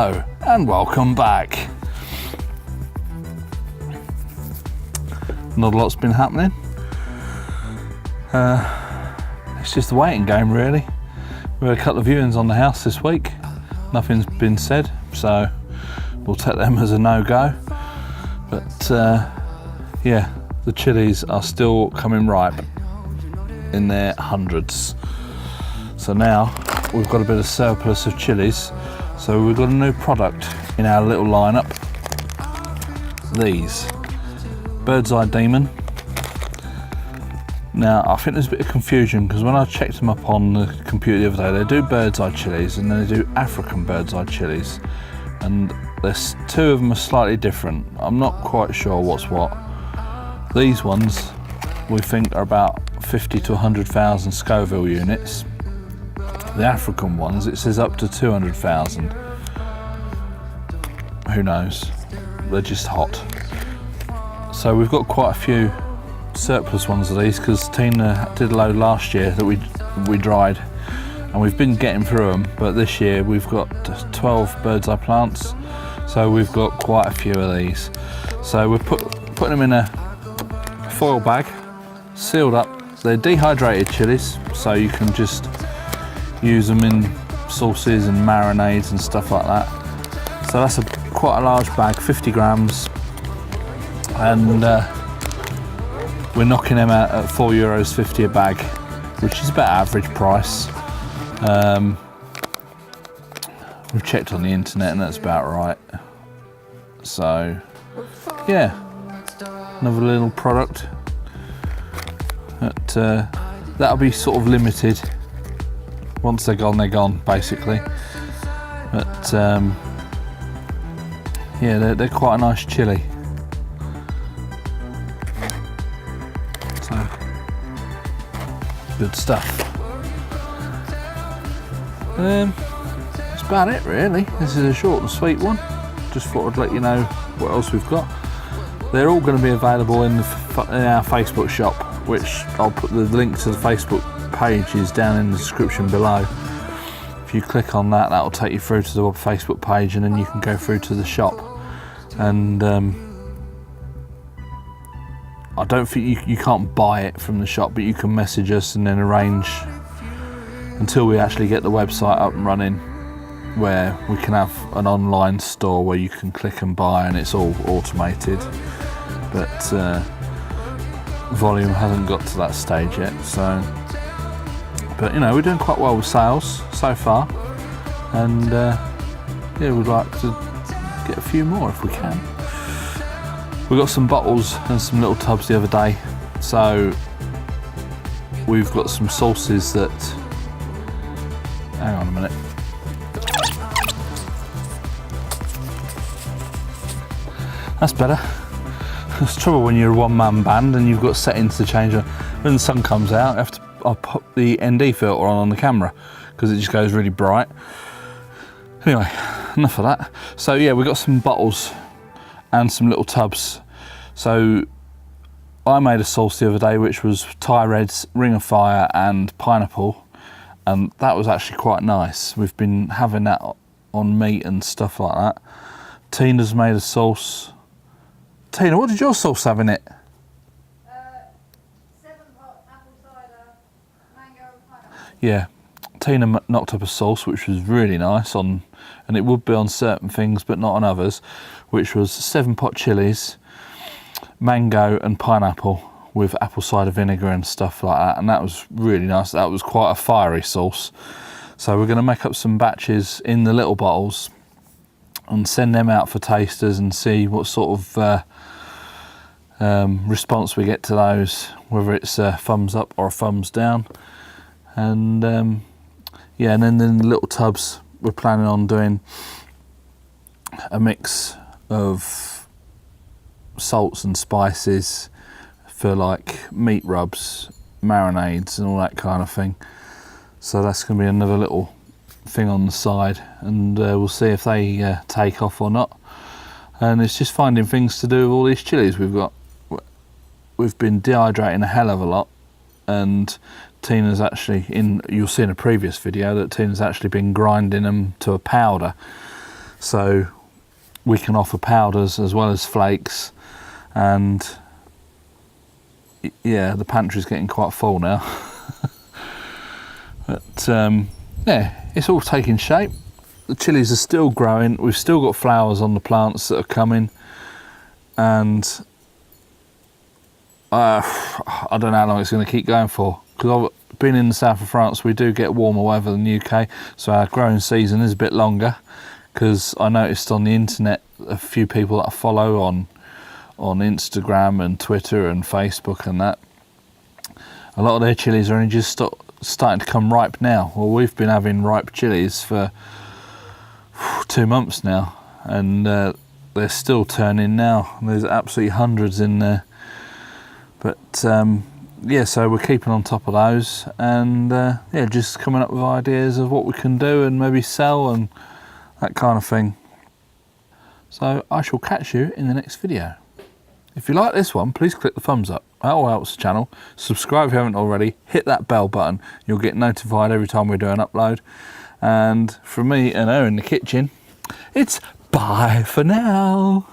Hello and welcome back. Not a lot's been happening. It's just a waiting game really. We had a couple of viewings on the house this week. Nothing's been said, so we'll take them as a no-go. But yeah, the chilies are still coming ripe in their hundreds. So now we've got a bit of surplus of chilies. So we've got a new product in our little lineup. These Bird's Eye Demon. Now I think there's a bit of confusion because when I checked them up on the computer the other day, they do Bird's Eye chilies and then they do African Bird's Eye chilies, and there's two of them are slightly different. I'm not quite sure what's what. These ones we think are about 50 to 100,000 Scoville units. The African ones, it says up to 200,000. Who knows? They're just hot. So we've got quite a few surplus ones of these because Tina did a load last year that we dried, and we've been getting through them. But this year we've got 12 bird's eye plants, so we've got quite a few of these. So we're putting them in a foil bag, sealed up. They're dehydrated chilies, so you can just use them in sauces and marinades and stuff like that. So that's quite a large bag, 50 grams, and we're knocking them out at €4.50 a bag, which is about average price. We've checked on the internet and that's about right. So yeah, another little product that that'll be sort of limited. Once they're gone basically. But yeah, they're quite a nice chili. So good stuff. That's about it really. This is a short and sweet one. Just thought I'd let you know what else we've got. They're all going to be available in our Facebook shop, which I'll put the link to the Facebook page is down in the description below. If you click on that, that'll take you through to the Facebook page, and then you can go through to the shop. And I don't think you can't buy it from the shop, but you can message us and then arrange until we actually get the website up and running, where we can have an online store where you can click and buy, and it's all automated. But volume hasn't got to that stage yet, so. But you know, we're doing quite well with sales so far, and yeah, we'd like to get a few more if we can. We got some bottles and some little tubs the other day, so we've got some sauces that. Hang on a minute. That's better. It's trouble when you're a one-man band and you've got settings to change. When the sun comes out, I'll put the ND filter on the camera because it just goes really bright. Anyway, enough of that. So yeah, we got some bottles and some little tubs. So I made a sauce the other day which was Thai Reds, Ring of Fire and pineapple, and that was actually quite nice. We've been having that on meat and stuff like that. Tina's made a sauce. Tina, what did your sauce have in it? 7-pot apple cider, mango and pineapple. Yeah, Tina knocked up a sauce which was really nice on, and it would be on certain things but not on others, which was 7-pot chilies, mango and pineapple with apple cider vinegar and stuff like that, and that was really nice. That was quite a fiery sauce. So we're going to make up some batches in the little bottles and send them out for tasters and see what sort of response we get to those, whether it's a thumbs up or a thumbs down. And yeah, and then in the little tubs we're planning on doing a mix of salts and spices for like meat rubs, marinades and all that kind of thing. So that's going to be another little thing on the side, and we'll see if they take off or not. And it's just finding things to do with all these chilies we've got. We've been dehydrating a hell of a lot, and Tina's actually, you'll see in a previous video that Tina's actually been grinding them to a powder. so we can offer powders as well as flakes. And yeah, the pantry's getting quite full now. But yeah, it's all taking shape. The chilies are still growing. We've still got flowers on the plants that are coming, and I don't know how long it's going to keep going for, because I've been in the south of France. We do get warmer weather than the UK, so our growing season is a bit longer. Because I noticed on the internet, a few people that I follow on Instagram and Twitter and Facebook and that, a lot of their chilies are only just starting to come ripe now. Well, we've been having ripe chilies for 2 months now, and they're still turning now. There's absolutely hundreds in there. But yeah, so we're keeping on top of those, and yeah, just coming up with ideas of what we can do and maybe sell and that kind of thing. So I shall catch you in the next video. If you like this one, please click the thumbs up. That all helps the channel. Subscribe if you haven't already. Hit that bell button. You'll get notified every time we do an upload. And from me and her in the kitchen, it's bye for now.